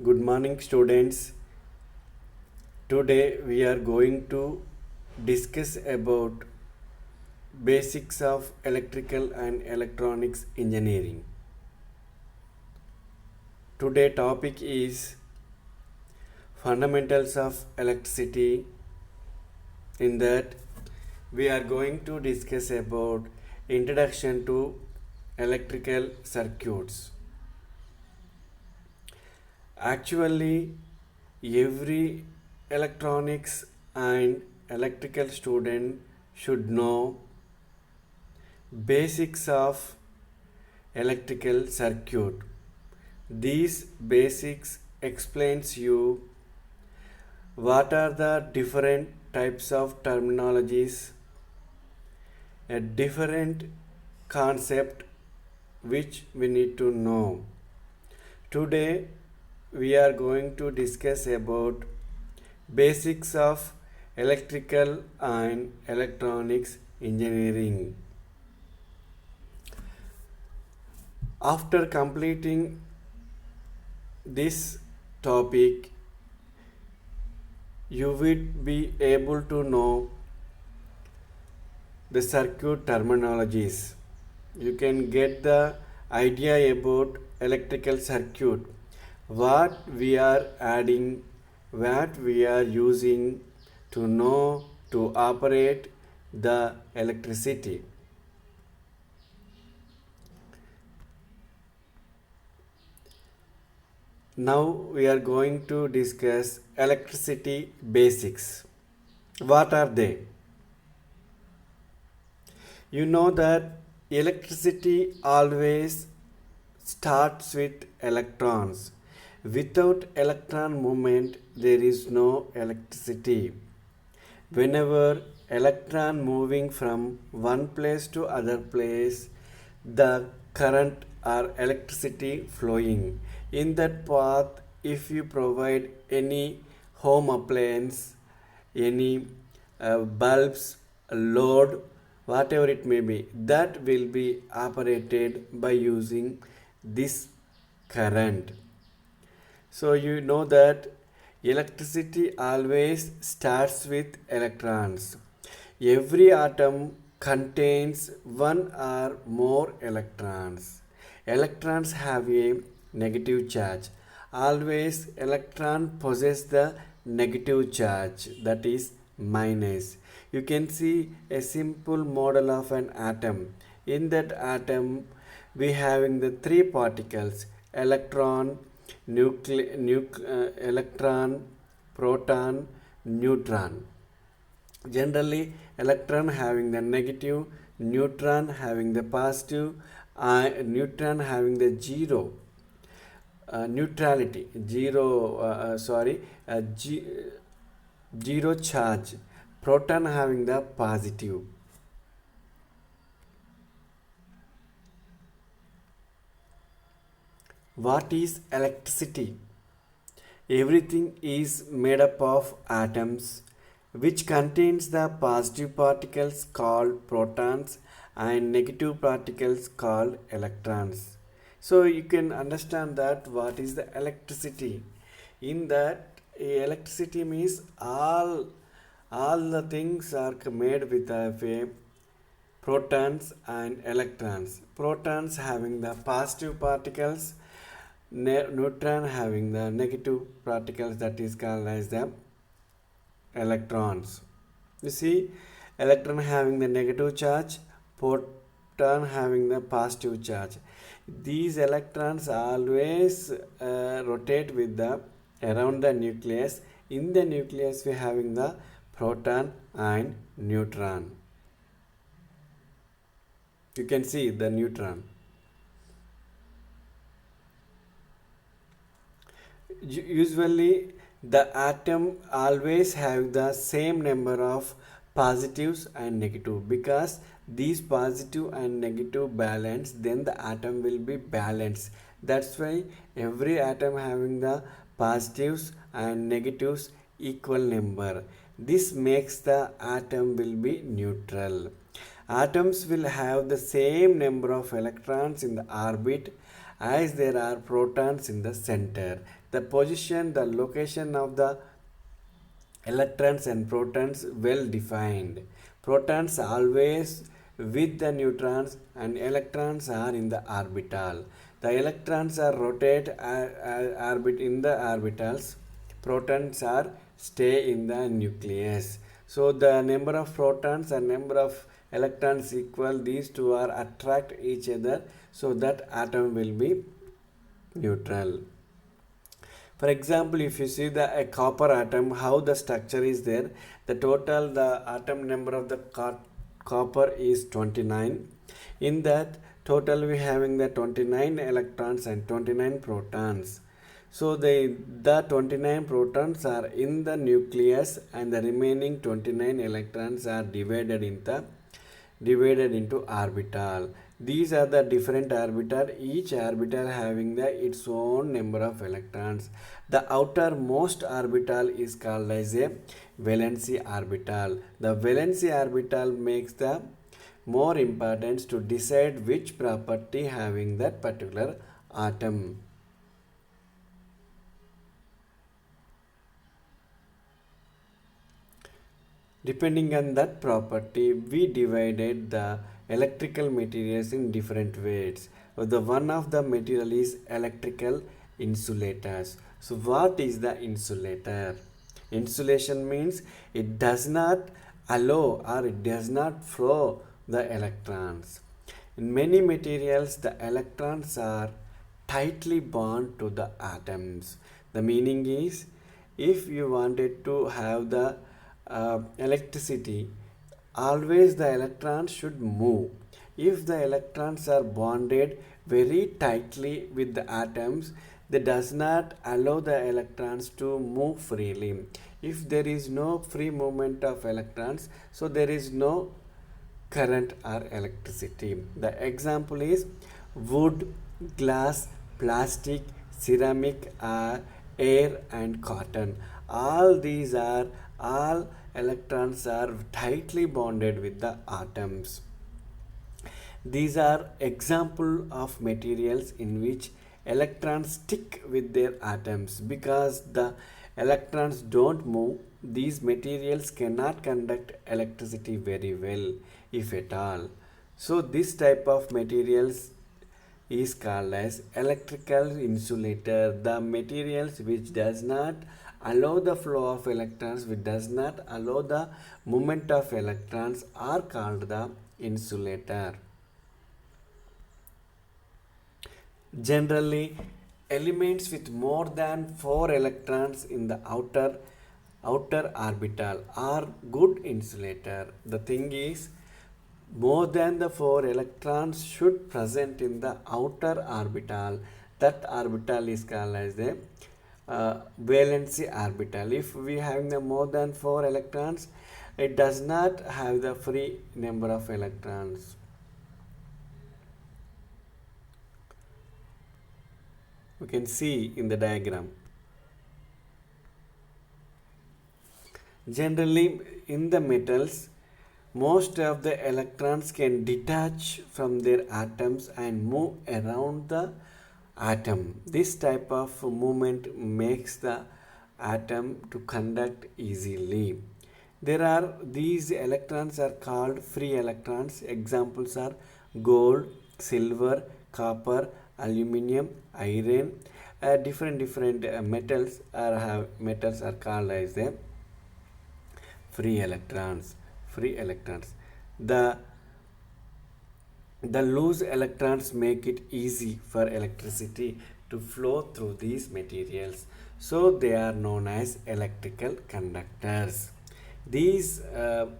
Good morning, students. Today we are going to discuss about basics of electrical and electronics engineering. Today topic is fundamentals of electricity. In that we are going to discuss about introduction to electrical circuits. Actually, every electronics and electrical student should know basics of electrical circuit. These basics explains you what are the different types of terminologies, a different concept which we need to know. Today we are going to discuss about basics of electrical and electronics engineering. After completing this topic, you will be able to know the circuit terminologies. You can get the idea about electrical circuit, what we are adding, what we are using to know to operate the electricity. Now we are going to discuss electricity basics. What are they? You know that electricity always starts with electrons. Without electron movement, there is no electricity. Whenever electron moving from one place to other place, the current or electricity flowing. In that path, if you provide any home appliance, any bulbs, load, whatever it may be, that will be operated by using this current. So you know that electricity always starts with electrons. Every atom contains one or more electrons. Electrons have a negative charge. Always electron possess the negative charge, that is minus. You can see a simple model of an atom. In that atom we having the three particles: electron, electron, proton, neutron. Generally, electron having the negative, neutron having the positive, neutron having the zero, neutrality, zero charge, proton having the positive. What is electricity? Everything is made up of atoms which contains the positive particles called protons and negative particles called electrons. So you can understand that what is the electricity. In that, electricity means all the things are made with a protons and electrons. Protons having the positive particles, neutron having the negative particles, that is called as the electrons. You see, electron having the negative charge, proton having the positive charge. These electrons always rotate with the around the nucleus. In the nucleus we having the proton and neutron. You can see the neutron. Usually the atom always have the same number of positives and negative, because these positive and negative balance, then the atom will be balanced. That's why every atom having the positives and negatives equal number. This makes the atom will be neutral. Atoms will have the same number of electrons in the orbit as there are protons in the center. the position, the location of the electrons and protons well defined. Protons always with the neutrons and electrons are in the orbital. The electrons are rotate orbit in the orbitals. Protons are stay in the nucleus. So the number of protons and number of electrons equal. These two are attract each other, so that atom will be neutral. For example, if you see a copper atom, how the structure is there, the atom number of the copper is 29. In that total we having the 29 electrons and 29 protons. So the 29 protons are in the nucleus and the remaining 29 electrons are divided into orbital. These are the different orbital, each orbital having its own number of electrons. The outermost orbital is called as a valency orbital. The valency orbital makes the more importance to decide which property having that particular atom. Depending on that property, we divided the electrical materials in different ways. The one of the material is electrical insulators. So what is the insulator? Insulation means it does not allow or it does not flow the electrons. In many materials, the electrons are tightly bound to the atoms. The meaning is, if you wanted to have the electricity, always the electrons should move. If the electrons are bonded very tightly with the atoms, they does not allow the electrons to move freely. If there is no free movement of electrons, so there is no current or electricity. The example is wood, glass, plastic, ceramic, air and cotton. All electrons are tightly bonded with the atoms. These are example of materials in which electrons stick with their atoms. Because the electrons don't move, these materials cannot conduct electricity very well, if at all. So this type of materials is called as electrical insulator. The materials which does not allow the flow of electrons, which does not allow the movement of electrons, are called the insulator. Generally, elements with more than 4 electrons in the outer orbital are good insulator. The thing is, more than the 4 electrons should present in the outer orbital. That orbital is called as the valency orbital. If we have the more than 4 electrons, it does not have the free number of electrons. We can see in the diagram. Generally, in the metals, most of the electrons can detach from their atoms and move around the atom. This type of movement makes the atom to conduct easily. These electrons are called free electrons. Examples are gold, silver, copper, aluminium, iron. Different metals are called as the free electrons. The loose electrons make it easy for electricity to flow through these materials. So they are known as electrical conductors. These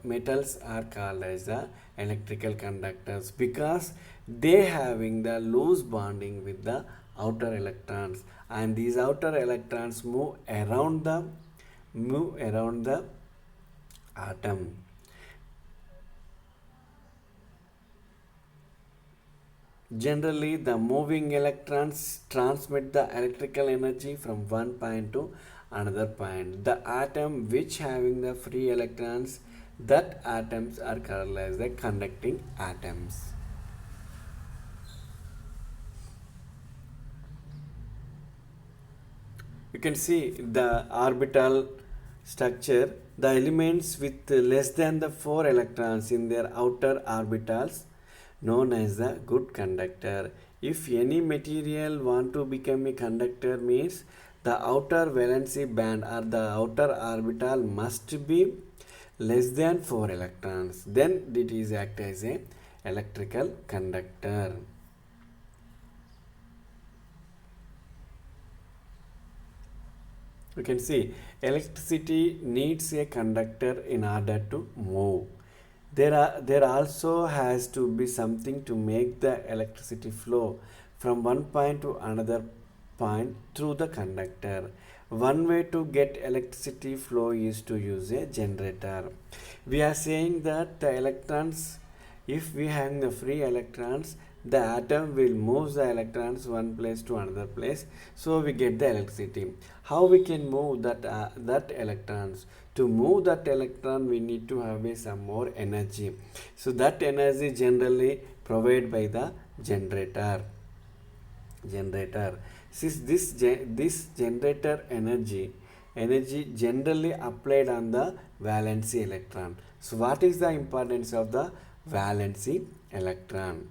metals are called as the electrical conductors because they having the loose bonding with the outer electrons, and these outer electrons move around the atom. Generally, the moving electrons transmit the electrical energy from one point to another point. The atom which having the free electrons, that atoms are called as the conducting atoms. can see the orbital structure. The elements with less than the 4 electrons in their outer orbitals known as the good conductor. If any material want to become a conductor means the outer valency band or the outer orbital must be less than 4 electrons. Then it is act as a electrical conductor. You can see electricity needs a conductor in order to move. There also has to be something to make the electricity flow from one point to another point through the conductor. One way to get electricity flow is to use a generator. We are saying that the electrons, if we have the free electrons, the atom will move the electrons one place to another place, so we get the electricity. How we can move that electrons? To move that electron, we need to have some more energy. So that energy generally provided by the generator. Since this generator energy generally applied on the valency electron. So what is the importance of the valency electron?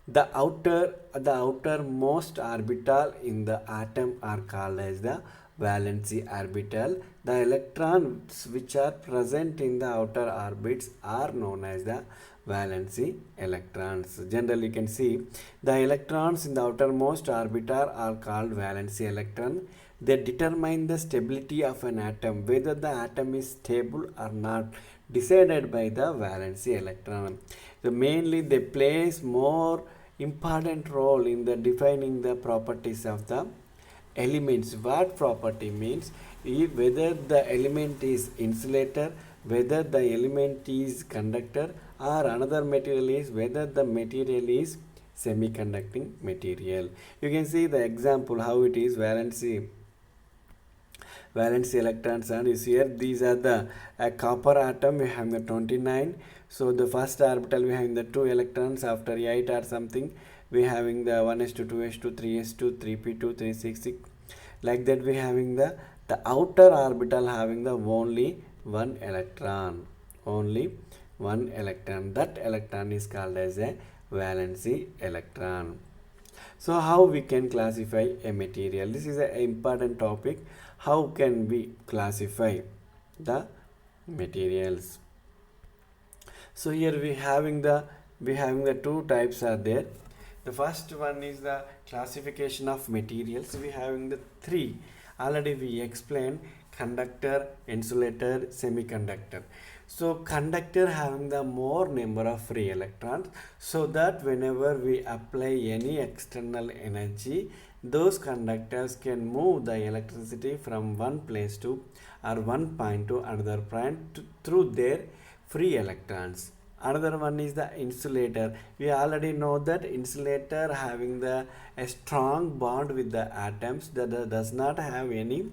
The outermost orbital in the atom are called as the valency orbital. The electrons which are present in the outer orbits are known as the valency electrons. Generally, you can see the electrons in the outermost orbital are called valency electron. They determine the stability of an atom, whether the atom is stable or not, decided by the valency electron. So mainly they plays more important role in the defining the properties of the elements. What property means? Whether the element is insulator, whether the element is conductor, or another material is whether the material is semiconducting material. You can see the example how it is valency electrons, and is here. These are the copper atom. We have the 29. So the first orbital we have the 2 electrons. After 8 or something, we having the 1s2, 2s2, 3s2, 3p2, 366. Like that we having the outer orbital having the only one electron. That electron is called as a valency electron. So how we can classify a material? This is an important topic. How can we classify the materials? So here we having the two types are there. The first one is the classification of materials. We having the 3. Already we explained: conductor, insulator, semiconductor. So conductor having the more number of free electrons, so that whenever we apply any external energy, those conductors can move the electricity from one place to or one point to another point through their free electrons. Another one is the insulator. We already know that insulator having a strong bond with the atoms that does not have any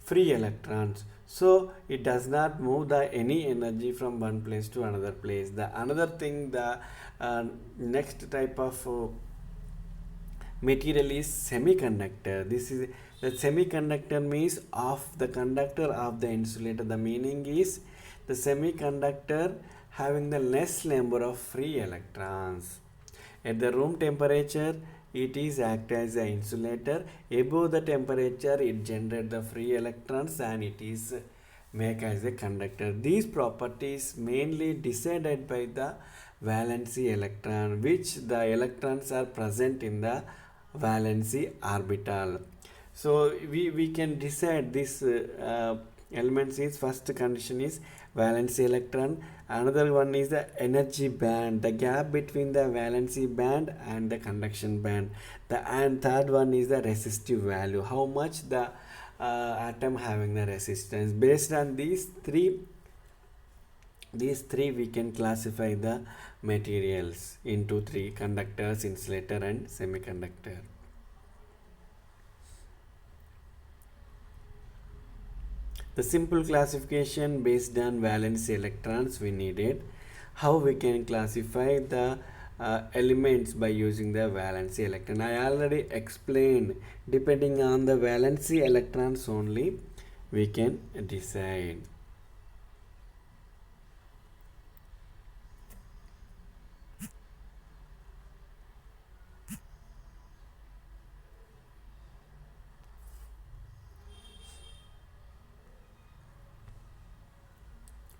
free electrons, so it does not move any energy from one place to another place. The another thing, the next type of material is semiconductor. This is the semiconductor means of the conductor of the insulator. The meaning is the semiconductor having the less number of free electrons. At the room temperature, it is act as an insulator. Above the temperature, it generates the free electrons and it is make as a conductor. These properties mainly decided by the valency electron, which the electrons are present in the valency orbital. So we can decide this elements is first condition is valency electron. Another one is the energy band, the gap between the valency band and the conduction band. And third one is the resistive value, how much the atom having the resistance. Based on these three we can classify the materials into 3: conductors, insulator and semiconductor. The simple classification based on valence electrons we needed. How we can classify the elements by using the valency electron. I already explained, depending on the valency electrons only we can decide.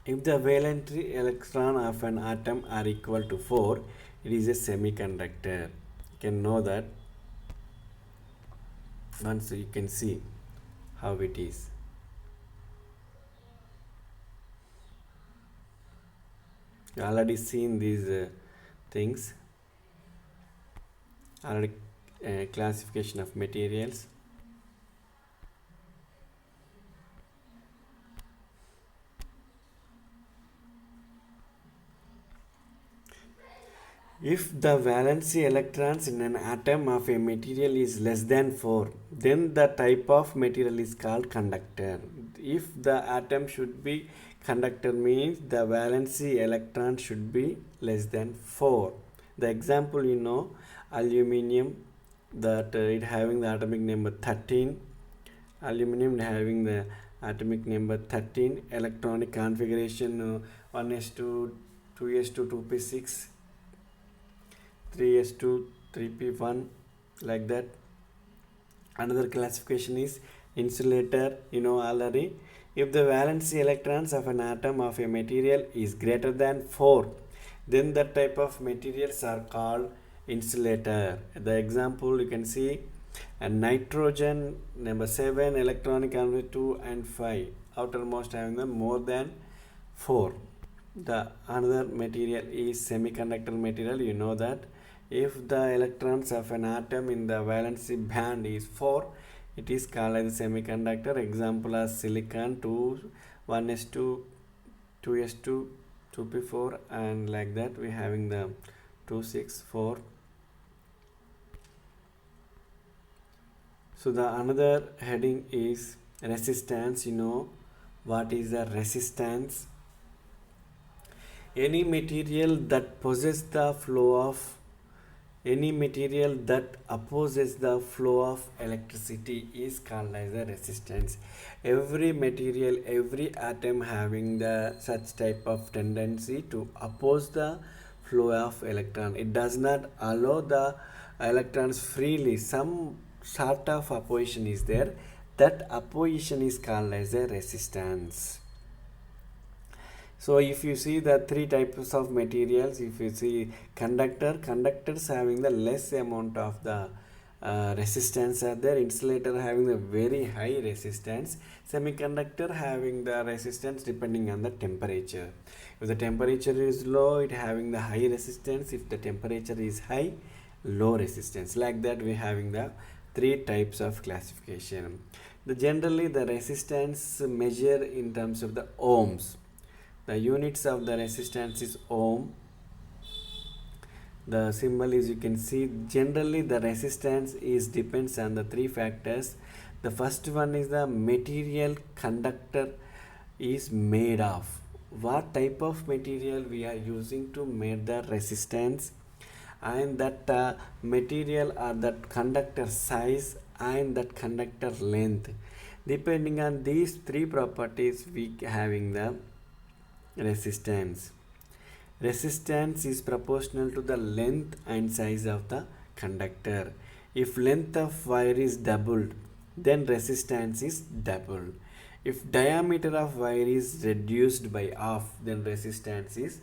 If the valence electron of an atom are equal to 4, it is a semiconductor. You can know that once you can see how it is. You already seen these things, already classification of materials. If the valency electrons in an atom of a material is less than 4, then the type of material is called conductor. If the atom should be conductor, means the valency electron should be less than 4. The example, aluminum, that it having the atomic number 13, aluminum having the atomic number 13, electronic configuration 1s2, 2s2, 2p6, 3s2, 3p1, like that. Another classification is insulator, already. If the valency electrons of an atom of a material is greater than 4, then that type of materials are called insulator. The example you can see, a nitrogen number 7, electronic configuration 2 and 5, outermost having them more than 4. The another material is semiconductor material. You know that if the electrons of an atom in the valency band is 4, it is called as a semiconductor. Example as silicon 2, 1s2, 2s2, 2p4, and like that we having the 2, 6, 4. So the another heading is resistance. What is the resistance? Any material that possesses the flow of any material that opposes the flow of electricity is called as a resistance. Every material, every atom having the such type of tendency to oppose the flow of electron. It does not allow the electrons freely. Some sort of opposition is there. That opposition is called as a resistance. So if you see the three types of materials, if you see conductors having the less amount of the resistance are there, insulator having the very high resistance, semiconductor having the resistance depending on the temperature. If the temperature is low, it having the high resistance. If the temperature is high, low resistance. Like that we having the three types of classification. Generally the resistance measure in terms of the ohms. The units of the resistance is ohm. The symbol is, you can see, generally the resistance is depends on the three factors. The first one is the material conductor is made of. What type of material we are using to make the resistance, and that material or that conductor size and that conductor length. Depending on these three properties, we having the resistance. Resistance is proportional to the length and size of the conductor. If length of wire is doubled, then resistance is doubled. If diameter of wire is reduced by half, then resistance is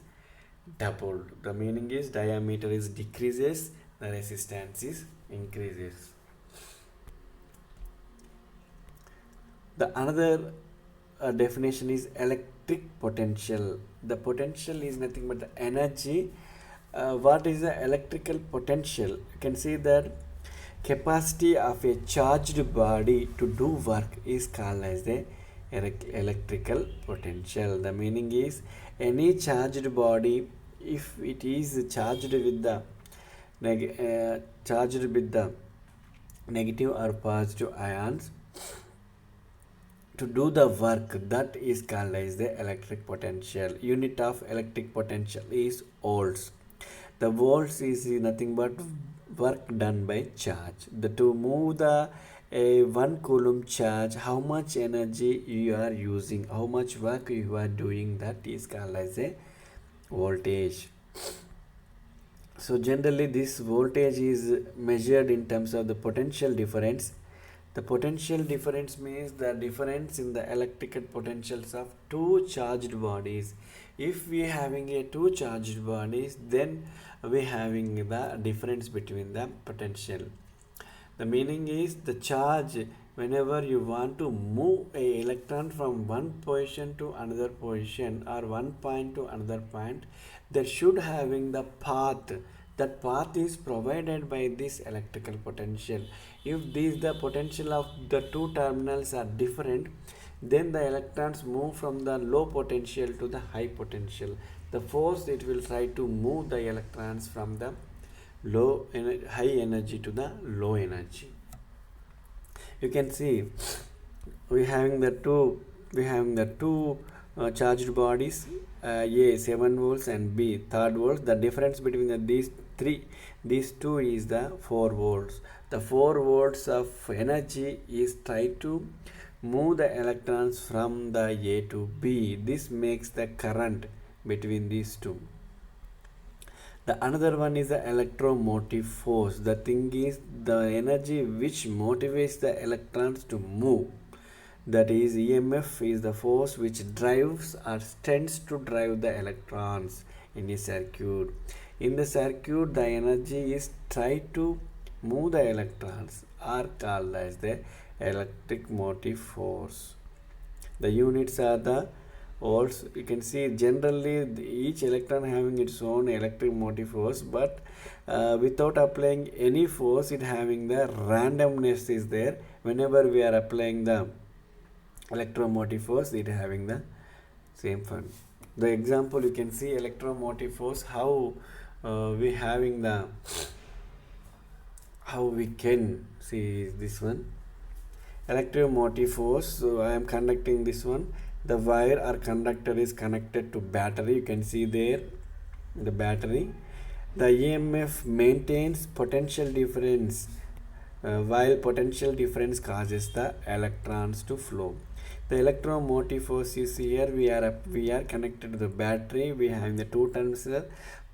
doubled. The meaning is diameter is decreases, the resistance is increases. The another definition is electric potential. The potential is nothing but the energy. What is the electrical potential? You can see that capacity of a charged body to do work is called as the electrical potential. The meaning is any charged body, if it is charged with the negative or positive ions, to do the work, that is called as the electric potential. Unit of electric potential is volts. The volts is nothing but work done by charge. To move the a 1 coulomb charge, how much energy you are using, how much work you are doing, that is called as a voltage. So generally this voltage is measured in terms of the potential difference. The potential difference means the difference in the electrical potentials of two charged bodies. If we having a two charged bodies, then we having the difference between the potential. The meaning is the charge, whenever you want to move a electron from one position to another position or one point to another point, there should having the path. That path is provided by this electrical potential. If these the potential of the two terminals are different, then the electrons move from the low potential to the high potential. The force it will try to move the electrons from the high energy to the low energy. You can see we having the two charged bodies, A 7 volts and B 3 volts. The difference between these two is the 4 volts. The 4 volts of energy is try to move the electrons from the A to B. This makes the current between these two. The another one is the electromotive force. The thing is the energy which motivates the electrons to move. That is EMF is the force which drives or tends to drive the electrons in a circuit. In the circuit, the energy is tried to move the electrons are called as the electric motive force. The units are the volts. You can see generally each electron having its own electric motive force, but without applying any force, it having the randomness is there. Whenever we are applying the electromotive force, it having the same fun. The example you can see electromotive force, how we having the, how we can see this one. Electromotive force, so I am conducting this one. The wire or conductor is connected to battery. You can see there the battery. The EMF maintains potential difference while potential difference causes the electrons to flow. The electromotive force is here. We are connected to the battery. We have the two terminals,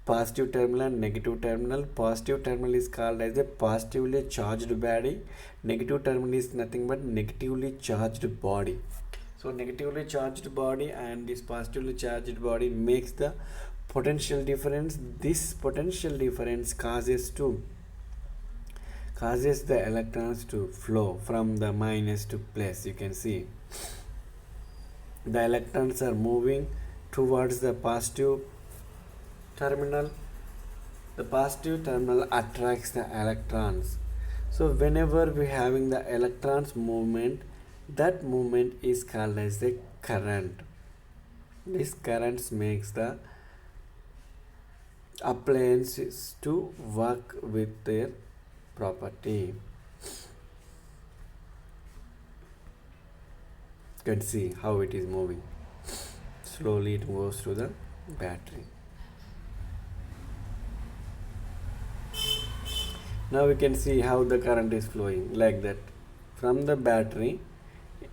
positive terminal and negative terminal. Positive terminal is called as a positively charged body. Negative terminal is nothing but negatively charged body. So negatively charged body and this positively charged body makes the potential difference. This potential difference causes the electrons to flow from the minus to plus. You can see the electrons are moving towards the positive terminal. The positive terminal attracts the electrons. So whenever we having the electrons movement, that movement is called as the current. This current makes the appliances to work with their property. You can see how it is moving. Slowly it goes to the battery. Now we can see how the current is flowing like that. From the battery,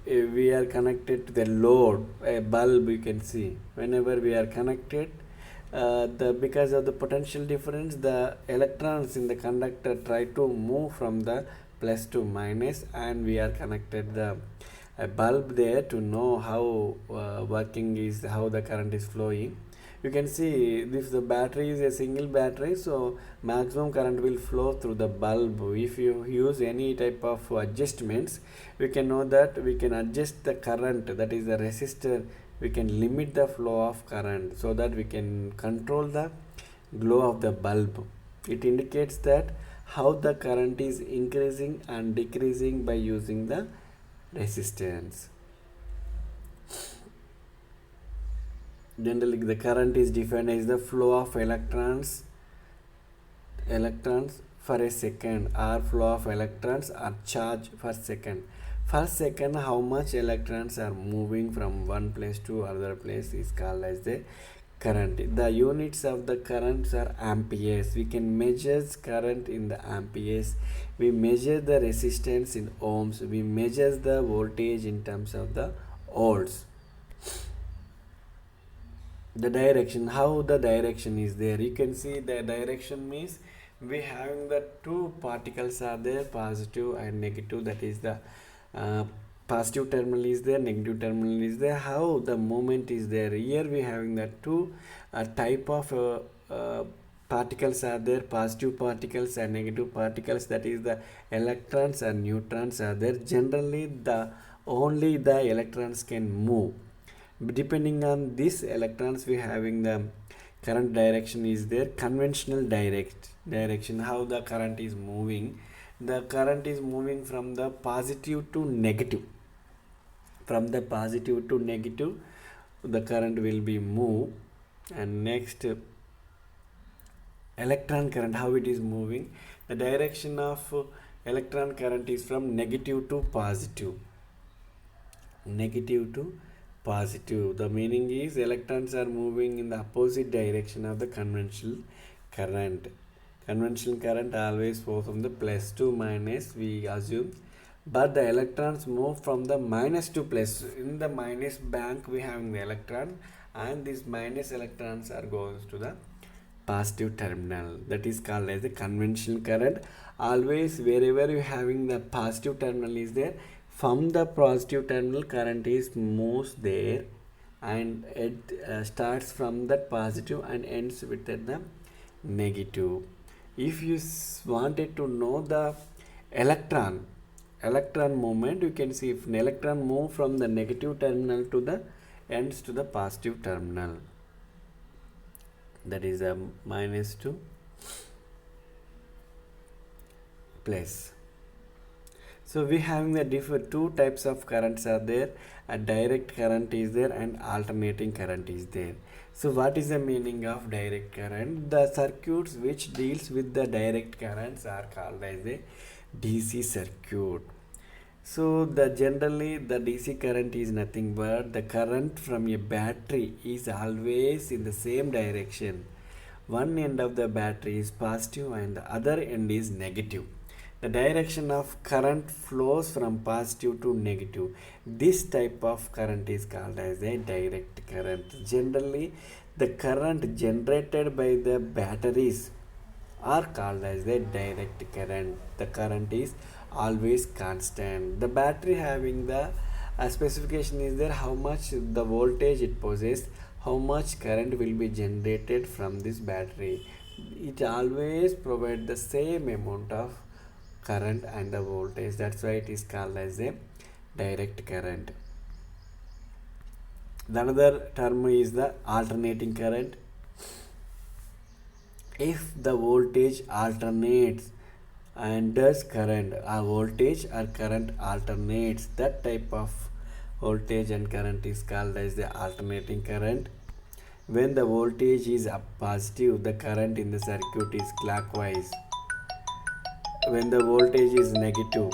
we are connected to the load, a bulb. You can see whenever we are connected, because of the potential difference, the electrons in the conductor try to move from the plus to minus, and we are connected a bulb there to know how working is, how the current is flowing. You can see if the battery is a single battery, so maximum current will flow through the bulb. If you use any type of adjustments, we can know that we can adjust the current, that is the resistor. We can limit the flow of current so that we can control the glow of the bulb. It indicates that how the current is increasing and decreasing by using the resistance. Generally, the current is defined as the flow of electrons for a second, or flow of electrons or charge per second. Per second, how much electrons are moving from one place to another place is called as the current. The units of the currents are amperes. We can measure current in the amperes. We measure the resistance in ohms. We measure the voltage in terms of the volts. The direction, how the direction is there, you can see the direction means we having the two particles are there, positive and negative, that is the uh, positive terminal is there, negative terminal is there. How the movement is there, here we having the two type of particles are there, positive particles and negative particles, that is the electrons and neutrons are there. Generally the only the electrons can move. Depending on this electrons, we having the current direction is there. Conventional direction, how the current is moving, the current is moving from the positive to negative. From the positive to negative the current will be moved. And next, electron current, how it is moving, the direction of electron current is from negative to positive. Negative to positive, the meaning is electrons are moving in the opposite direction of the conventional current. Conventional current always flows from the plus to minus, we assume, but the electrons move from the minus to plus. In the minus bank we have the electron, and these minus electrons are going to the positive terminal, that is called as the conventional current. Always wherever you having the positive terminal is there, from the positive terminal current is moves there, and it starts from that positive and ends with the negative. If you wanted to know the electron movement, you can see if an electron move from the negative terminal to the ends to the positive terminal, that is a minus to plus. So we having the two types of currents are there. A direct current is there and alternating current is there. So what is the meaning of direct current? The circuits which deals with the direct currents are called as a DC circuit. So generally the DC current is nothing but the current from a battery is always in the same direction. One end of the battery is positive and the other end is negative. The direction of current flows from positive to negative. This type of current is called as a direct current. Generally, the current generated by the batteries are called as a direct current. The current is always constant. The battery having the specification is there, how much the voltage it possesses, how much current will be generated from this battery. It always provides the same amount of current and the voltage, that's why it is called as a direct current. The another term is the alternating current. If the voltage alternates and does current, a voltage or current alternates, that type of voltage and current is called as the alternating current. When the voltage is up positive, the current in the circuit is clockwise. When the voltage is negative,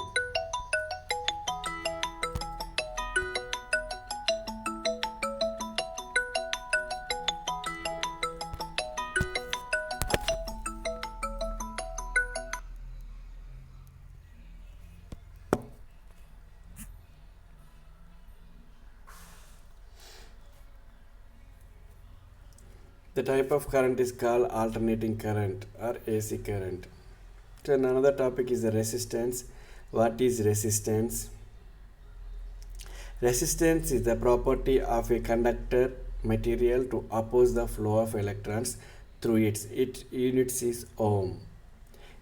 the type of current is called alternating current or AC current. So another topic is the resistance. What is resistance? Resistance is the property of a conductor material to oppose the flow of electrons through it. Its units is ohm.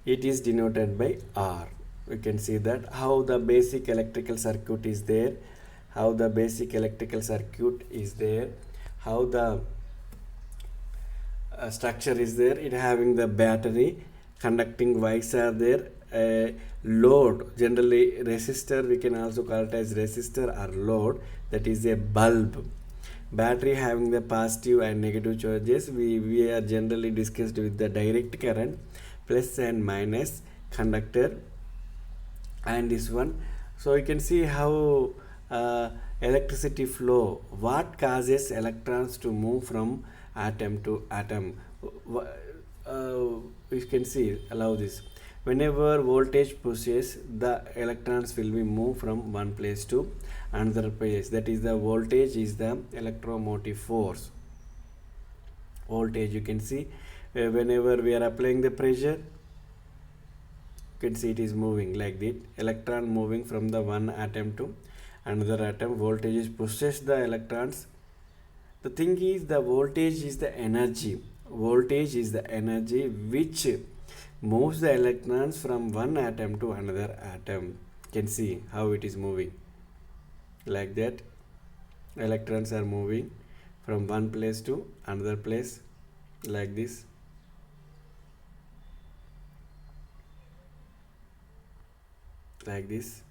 It is denoted by R. We can see that how the basic electrical circuit is there. How the basic electrical circuit is there. How the structure is there. It having the battery, conducting wires are there, load, generally resistor, we can also call it as resistor or load, that is a bulb. Battery having the positive and negative charges, we are generally discussed with the direct current, plus and minus, conductor, and this one. So you can see how electricity flow, what causes electrons to move from atom to atom. Wh- you can see allow this. Whenever voltage pushes, the electrons will be moved from one place to another place. That is, the voltage is the electromotive force. Voltage, you can see, whenever we are applying the pressure, you can see it is moving like that. Electron moving from the one atom to another atom. Voltage is pushes the electrons. The thing is, the voltage is the energy. Voltage is the energy which moves the electrons from one atom to another atom. You can see how it is moving like that. Electrons are moving from one place to another place like this. Like this.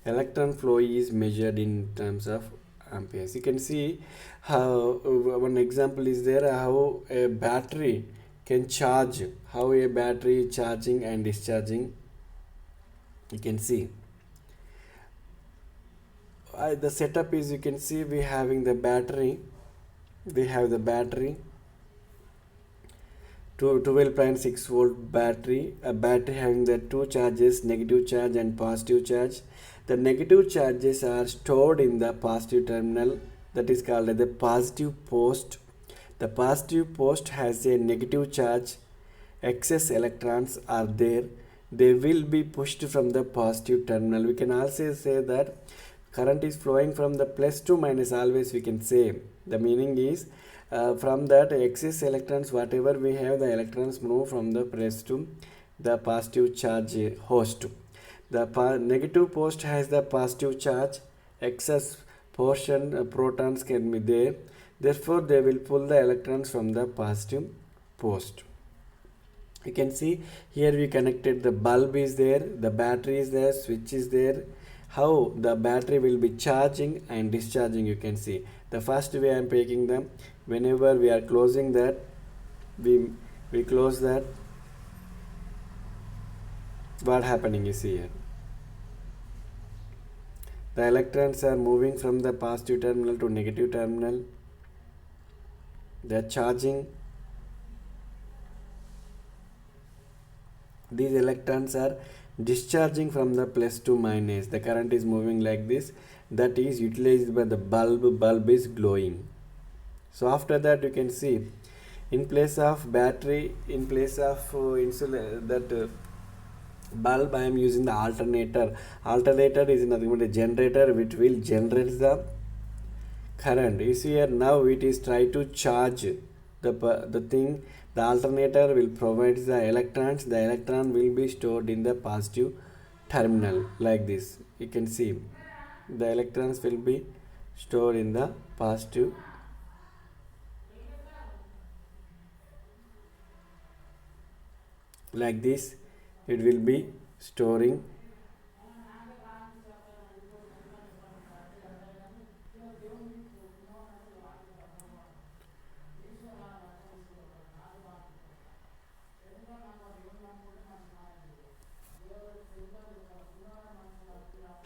Electron flow is measured in terms of amperes. You can see how one example is there, how a battery can charge, how a battery charging and discharging. You can see the setup is, you can see we having the battery, we have the battery, 12.6 volt battery, a battery having the two charges, negative charge and positive charge. The negative charges are stored in the positive terminal, that is called as the positive post. The positive post has a negative charge. Excess electrons are there, they will be pushed from the positive terminal. We can also say that current is flowing from the plus to minus, always we can say. The meaning is, from that excess electrons whatever we have, the electrons move from the plus to the positive charge host. The negative post has the positive charge, excess portion protons can be there, therefore they will pull the electrons from the positive post. You can see here we connected, the bulb is there, the battery is there, switch is there. How the battery will be charging and discharging, you can see. The first way I am taking them, whenever we are closing that, we close that, what happening is here, the electrons are moving from the positive terminal to negative terminal, they are charging. These electrons are discharging from the plus to minus. The current is moving like this, that is utilized by the bulb is glowing. So after that, you can see in place of battery, in place of bulb, I am using the alternator. Alternator is nothing but a generator which will generate the current. You see here, now it is try to charge the thing. The alternator will provide the electrons, the electron will be stored in the positive terminal like this. You can see the electrons will be stored in the positive like this. It will be storing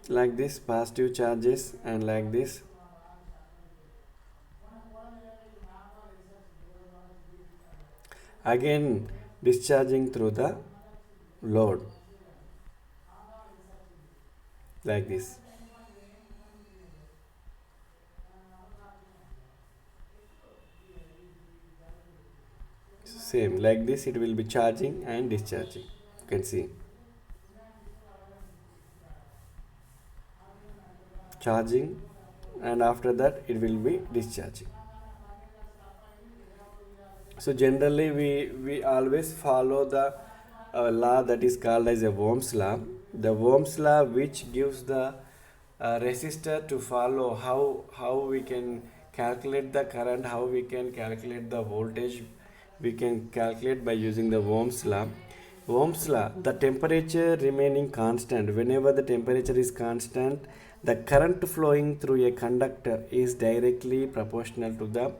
like this, positive charges, and like this. Again discharging through the load like this. Same like this, it will be charging and discharging. You can see charging, and after that it will be discharging. So generally we always follow the law that is called as a Ohm's law. The Ohm's law which gives the resistor to follow how we can calculate the current, how we can calculate the voltage, we can calculate by using the Ohm's law. Ohm's law, the temperature remaining constant. Whenever the temperature is constant, the current flowing through a conductor is directly proportional to the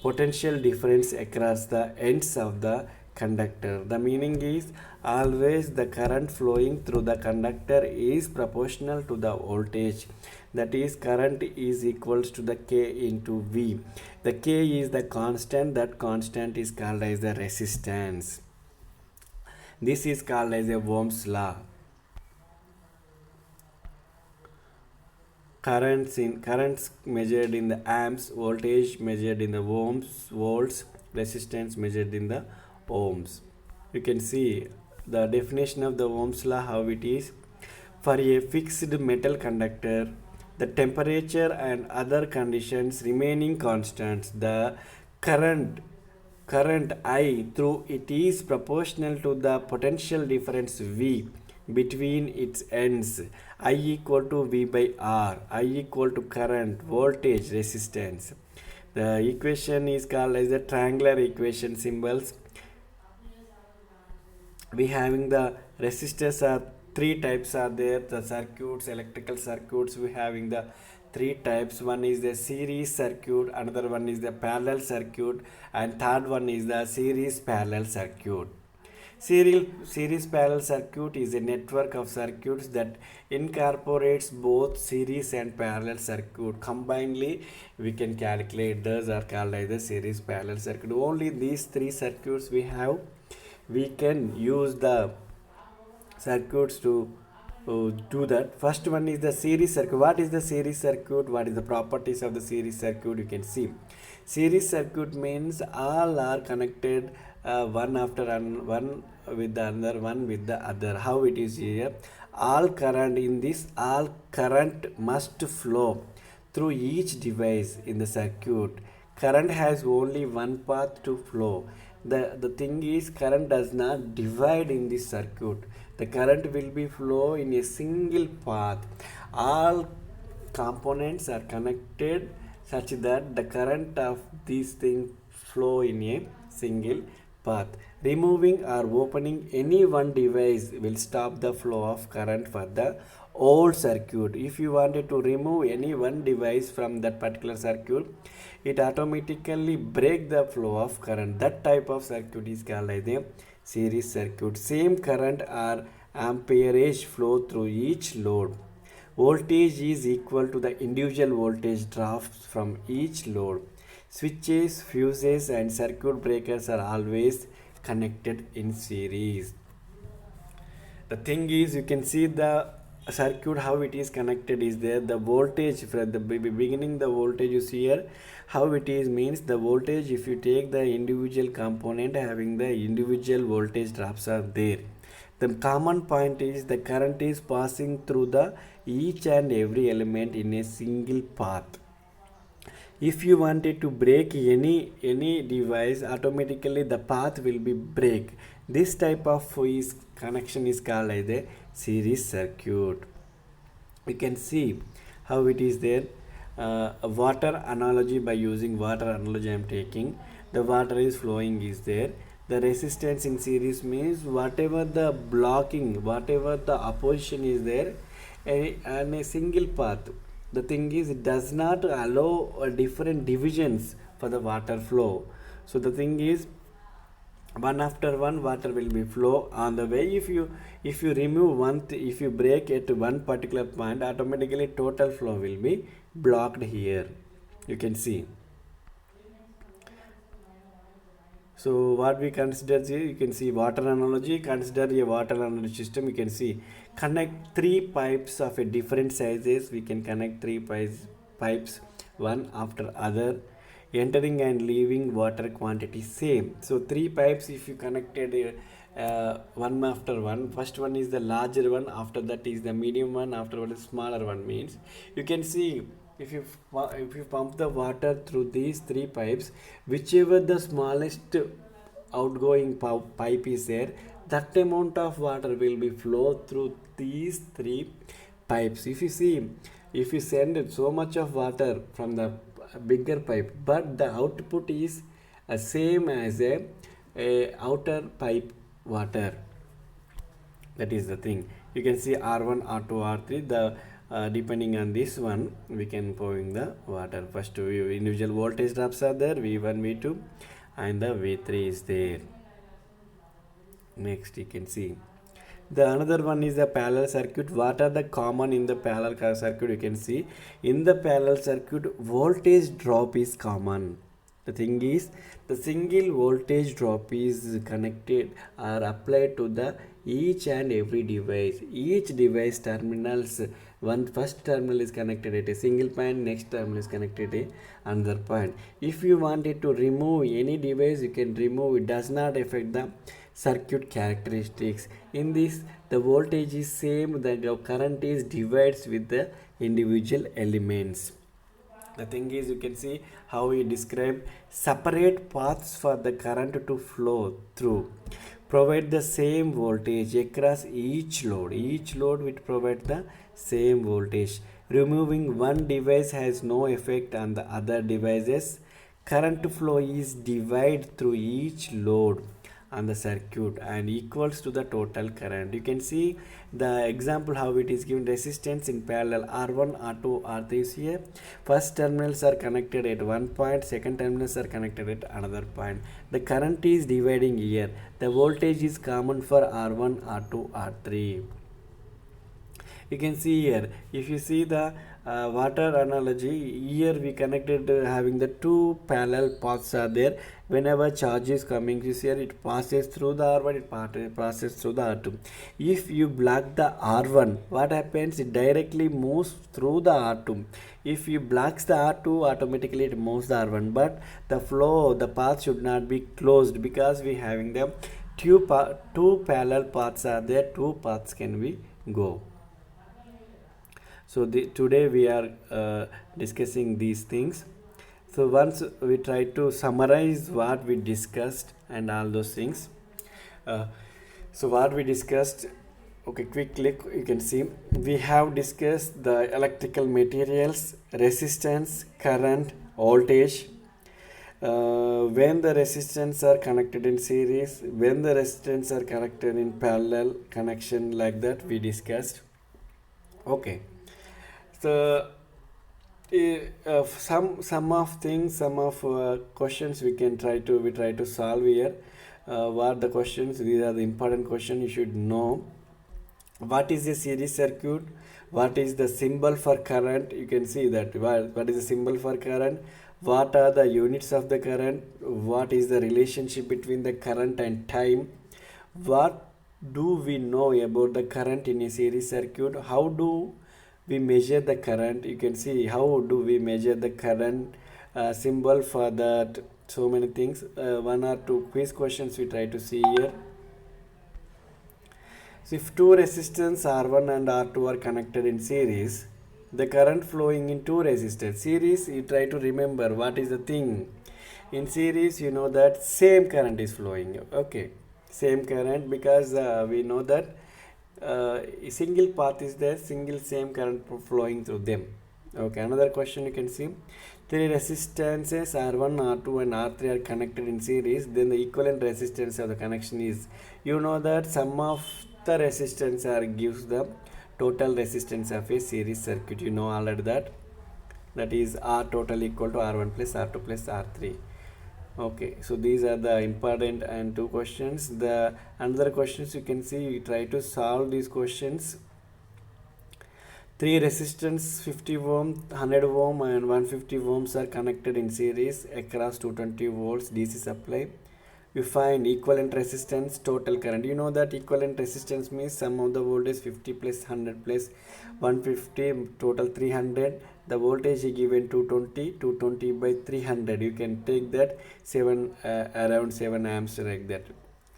potential difference across the ends of the conductor. The meaning is always the current flowing through the conductor is proportional to the voltage. That is, current is equals to the K into V. The K is the constant. That constant is called as the resistance. This is called as a Ohm's law. Currents measured in the amps, voltage measured in the ohms, volts, resistance measured in the ohms. You can see the definition of the Ohm's law, how it is. For a fixed metal conductor, the temperature and other conditions remaining constants, the current I through it is proportional to the potential difference V between its ends. I equal to V by R. I equal to current, voltage, resistance. The equation is called as the triangular equation symbols. We having the resistors are three types are there. The circuits, electrical circuits, we having the three types. One is the series circuit, another one is the parallel circuit, and third one is the series parallel circuit. Series parallel circuit is a network of circuits that incorporates both series and parallel circuit. Combinedly, we can calculate. Those are called as the series parallel circuit. Only these three circuits we have. We can use the circuits to do that. First one is the series circuit. What is the series circuit? What is the properties of the series circuit? You can see. Series circuit means all are connected one after one with the other, one with the other. How it is here? All current must flow through each device in the circuit. Current has only one path to flow. The thing is, current does not divide in this circuit. The current will be flow in a single path. All components are connected such that the current of these things flow in a single path. Removing or opening any one device will stop the flow of current for the whole circuit. If you wanted to remove any one device from that particular circuit, it automatically break the flow of current. That type of circuit is called as a series circuit. Same current or amperage flow through each load. Voltage is equal to the individual voltage drops from each load. Switches, fuses, and circuit breakers are always connected in series. The thing is, you can see the circuit how it is connected is there. The voltage from the beginning, the voltage you see here, how it is means the voltage, if you take the individual component having the individual voltage drops are there. The common point is the current is passing through the each and every element in a single path. If you wanted to break any device, automatically the path will be break. This type of connection is called as a series circuit. You can see how it is there. A water analogy, by using water analogy I am taking. The water is flowing is there. The resistance in series means whatever the blocking, whatever the opposition is there, and a single path. The thing is, it does not allow different divisions for the water flow. So the thing is, one after one water will be flow on the way. If you remove one, if you break at one particular point, automatically total flow will be blocked here. You can see. So what we consider here, you can see water analogy. Consider a water analogy system. You can see connect three pipes of a different sizes. We can connect three pipes one after other, entering and leaving water quantity same. So three pipes, if you connected one after one, first one is the larger one, after that is the medium one, after one is smaller one, means you can see if you pump the water through these three pipes, whichever the smallest outgoing pipe is there, that amount of water will be flow through these three pipes. If you see, if you send so much of water from the bigger pipe, but the output is same as a outer pipe water, that is the thing. You can see R1, R2, R3, the depending on this one we can pouring the water. First individual voltage drops are there, V1, V2, and the V3 is there. Next you can see the another one is the parallel circuit. What are the common in the parallel circuit? You can see in the parallel circuit voltage drop is common. The thing is the single voltage drop is connected or applied to the each and every device. Each device terminals, one first terminal is connected at a single point, next terminal is connected at another point. If you wanted to remove any device, you can remove. It does not affect the circuit characteristics. In this the voltage is same, the current is divides with the individual elements. The thing is you can see how we describe separate paths for the current to flow through, provide the same voltage across each load will provide the same voltage. Removing one device has no effect on the other devices. Current flow is divided through each load on the circuit and equals to the total current. You can see the example how it is given. Resistance in parallel R1, R2, R3 is here. First terminals are connected at one point, second terminals are connected at another point. The current is dividing here. The voltage is common for R1, R2, R3. You can see here, if you see the water analogy, here we connected having the two parallel paths are there. Whenever charge is coming this here, it passes through the R1, it passes through the R2. If you block the R1, what happens? It directly moves through the R2. If you blocks the R2, automatically it moves the R1. But the flow, the path should not be closed because we having the two parallel paths are there. Two paths can we go. So today we are discussing these things. So once we try to summarize what we discussed and all those things. So what we discussed, okay, quickly you can see we have discussed the electrical materials, resistance, current, voltage. When the resistance are connected in series, when the resistance are connected in parallel connection, like that we discussed. Okay. So some of things, some of questions we try to solve here. What the questions? These are the important questions you should know. What is a series circuit? What is the symbol for current? You can see that. What is the symbol for current? What are the units of the current? What is the relationship between the current and time? What do we know about the current in a series circuit? How do we measure the current? You can see how do we measure the current, symbol for that, so many things. One or two quiz questions we try to see here. So if two resistors R1 and R2 are connected in series, the current flowing in two resistors. Series, you try to remember what is the thing. In series, you know that same current is flowing. Okay, same current, because we know that a single path is there, single same current flowing through them. Okay, another question you can see. Three resistances R1, R2 and R3 are connected in series, then the equivalent resistance of the connection is, you know that sum of the resistance are gives the total resistance of a series circuit. You know already that is R total equal to R1 plus R2 plus R3. Okay, so these are the important and two questions. The another questions you can see, you try to solve these questions. Three resistance 50 ohm, 100 ohm and 150 ohms are connected in series across 220 volts DC supply. We find equivalent resistance, total current. You know that equivalent resistance means sum of the voltage 50 plus 100 plus 150, total 300. The voltage is given 220 by 300. You can take that around 7 amps like that.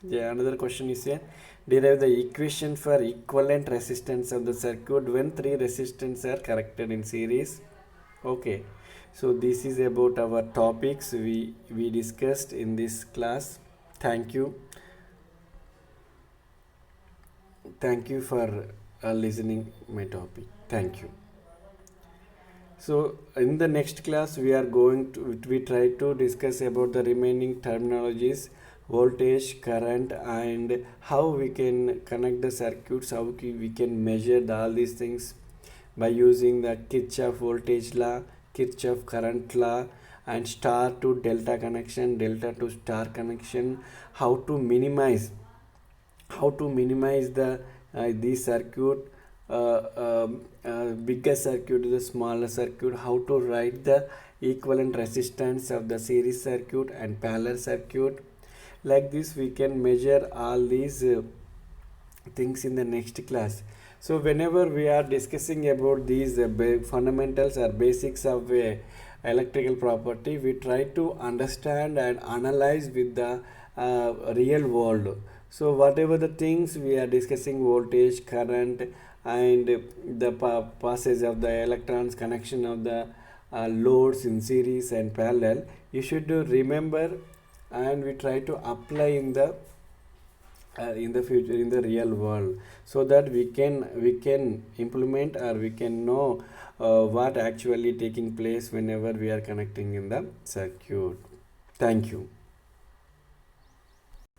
Yeah, another question is here. Derive the equation for equivalent resistance of the circuit when three resistors are connected in series. Okay, so this is about our topics we discussed in this class. Thank you for listening my topic. Thank you. So in the next class we try to discuss about the remaining terminologies, voltage, current, and how we can connect the circuits, how we can measure all these things by using the Kirchhoff voltage law, Kirchhoff current law, and star to delta connection, delta to star connection, how to minimize how to minimize the circuit, bigger circuit to the smaller circuit, how to write the equivalent resistance of the series circuit and parallel circuit. Like this we can measure all these things in the next class. So whenever we are discussing about these fundamentals or basics of electrical property, we try to understand and analyze with the real world. So whatever the things we are discussing, voltage, current, and the passage of the electrons, connection of the loads in series and parallel, you should remember, and we try to apply in the future in the real world, so that we can implement, or we can know what actually taking place whenever we are connecting in the circuit. Thank you.